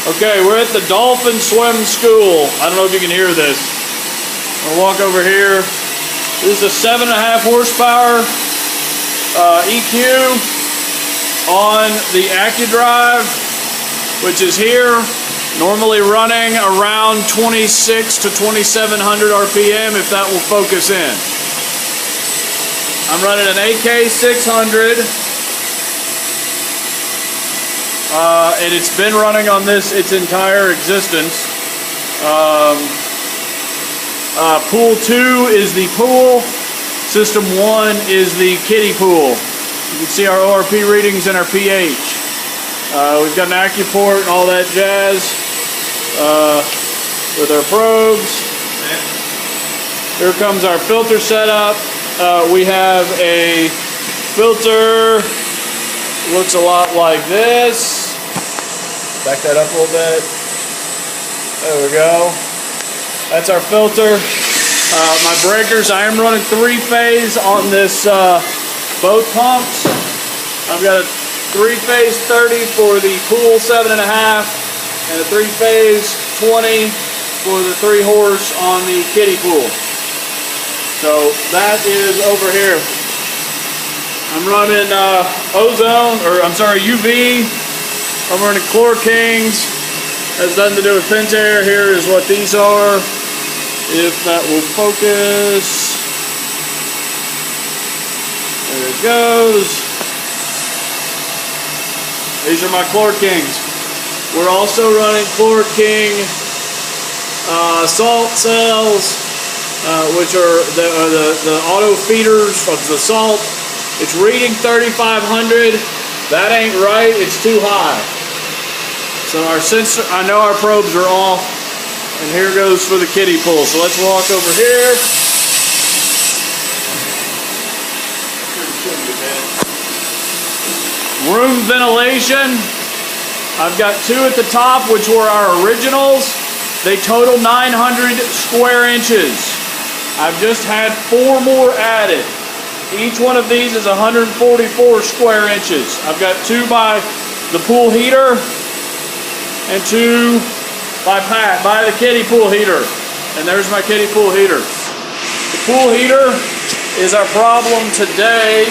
Okay, we're at the Dolphin Swim School. I don't know if you can hear this. I'll walk over here. This is a 7.5 horsepower EQ on the AccuDrive, which is here, normally running around 26 to 2700 RPM if that will focus in. I'm running an AK600. And it's been running on this its entire existence. Pool 2 is the pool. System 1 is the kiddie pool. You can see our ORP readings and our pH. We've got an AccuPort and all that jazz with our probes. Here comes our filter setup. We have a filter, looks a lot like this. Back that up a little bit. There we go. That's our filter. My breakers, I am running 3-phase on this both pumps. I've got a 3-phase 30 for the pool 7.5 and a 3-phase 20 for the 3-horse on the kiddie pool. So that is over here. I'm running UV. I'm running Chlor Kings. Has nothing to do with Pentair. Here is what these are. If that will focus. There it goes. These are my Chlor Kings. We're also running Chlor King salt cells, which are the auto feeders of the salt. It's reading 3,500. That ain't right. It's too high. So our sensor, I know our probes are off, and here goes for the kiddie pool. So let's walk over here. Room ventilation. I've got 2 at the top, which were our originals. They total 900 square inches. I've just had 4 more added. Each one of these is 144 square inches. I've got 2 by the pool heater and 2 by the kiddie pool heater. And there's my kiddie pool heater. The pool heater is our problem today.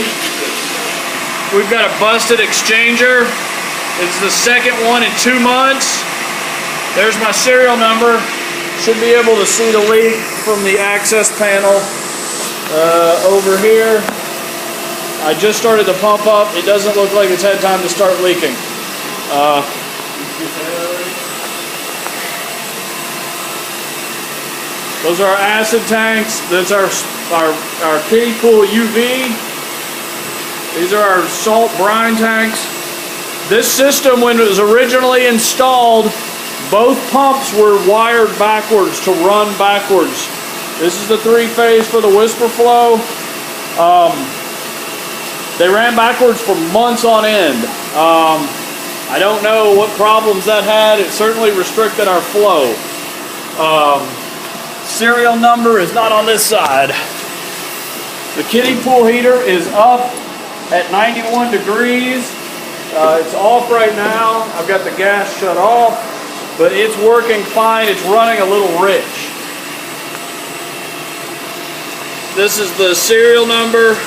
We've got a busted exchanger. It's the second one in 2 months. There's my serial number. Should be able to see the leak from the access panel. Over here, I just started the pump up. It doesn't look like it's had time to start leaking. Those are our acid tanks. That's our kiddie pool UV. These are our salt brine tanks. This system, when it was originally installed, both pumps were wired backwards to run backwards. This is the 3-phase for the whisper flow. They ran backwards for months on end. I don't know what problems that had. It certainly restricted our flow. Serial number is not on this side. The kiddie pool heater is up at 91 degrees. It's off right now. I've got the gas shut off, but it's working fine. It's running a little rich. This is the serial number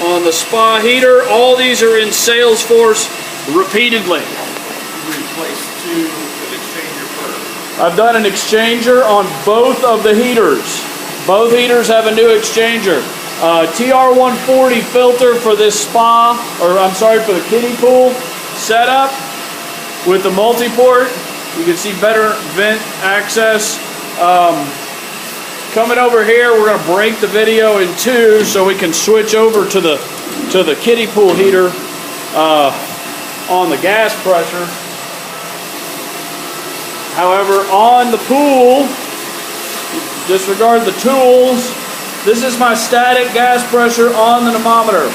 on the spa heater. All these are in Salesforce repeatedly. Replace 2 with exchanger first. I've done an exchanger on both of the heaters. Both heaters have a new exchanger. TR140 filter for this spa, for the kiddie pool setup with the multi-port. You can see better vent access. Coming over here, we're going to break the video in 2 so we can switch over to the kiddie pool heater on the gas pressure. However, on the pool, disregard the tools. This is my static gas pressure on the manometer.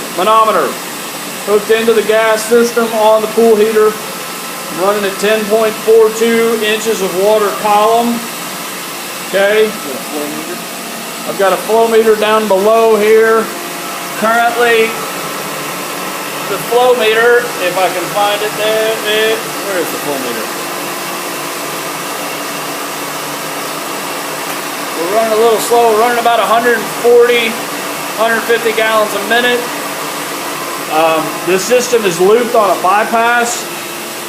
Hooked into the gas system on the pool heater. I'm running at 10.42 inches of water column. Okay. I've got a flow meter down below here. Currently, the flow meter, if I can find it there, where is the flow meter? We're running a little slow. We're running about 140, 150 gallons a minute. This system is looped on a bypass.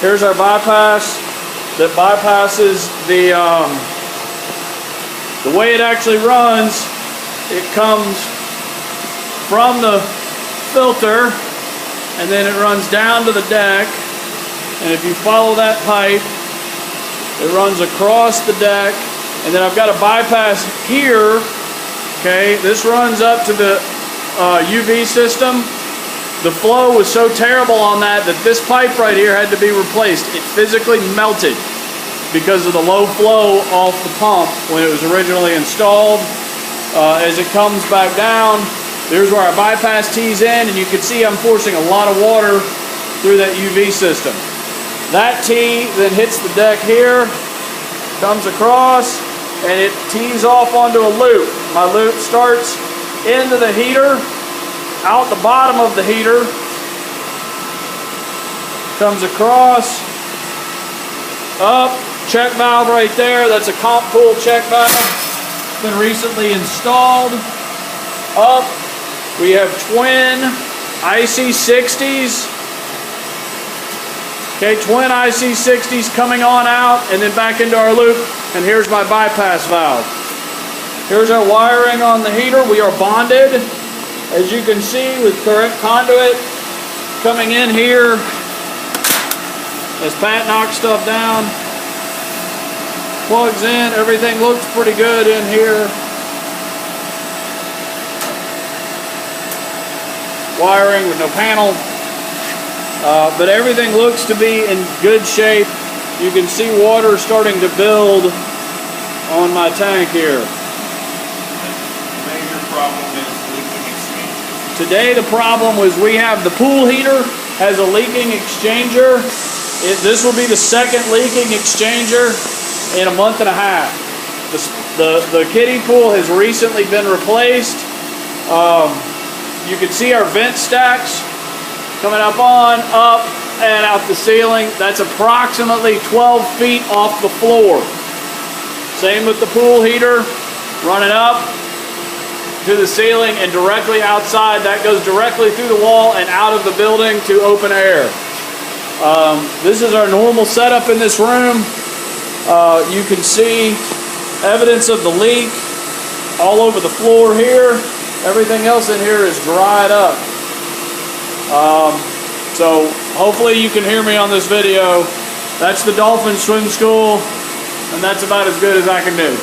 Here's our bypass that bypasses the way it actually runs. It comes from the filter and then it runs down to the deck. And if you follow that pipe, it runs across the deck. And then I've got a bypass here. Okay, this runs up to the UV system. The flow was so terrible on that this pipe right here had to be replaced. It physically melted because of the low flow off the pump when it was originally installed. As it comes back down, there's where our bypass tees in, and you can see I'm forcing a lot of water through that UV system. That tee then hits the deck here, comes across, and it tees off onto a loop. My loop starts into the heater, out the bottom of the heater, comes across, up, check valve right there. That's a comp pool check valve. It's been recently installed. Up, we have twin IC60s. Okay, twin IC60s coming on out and then back into our loop. And here's my bypass valve. Here's our wiring on the heater. We are bonded, as you can see, with correct conduit coming in here. As Pat knocks stuff down, plugs in, everything looks pretty good in here. Wiring with no panel, but everything looks to be in good shape. You can see water starting to build on my tank here. Major problem is leaking exchanger. Today the problem was we have the pool heater has a leaking exchanger. This will be the second leaking exchanger in a month and a half. The kiddie pool has recently been replaced. You can see our vent stacks coming up, and out the ceiling. That's approximately 12 feet off the floor. Same with the pool heater, running up to the ceiling and directly outside. That goes directly through the wall and out of the building to open air. This is our normal setup in this room. You can see evidence of the leak all over the floor here. Everything else in here is dried up. So hopefully you can hear me on this video. That's the Dolphin Swim School, and that's about as good as I can do.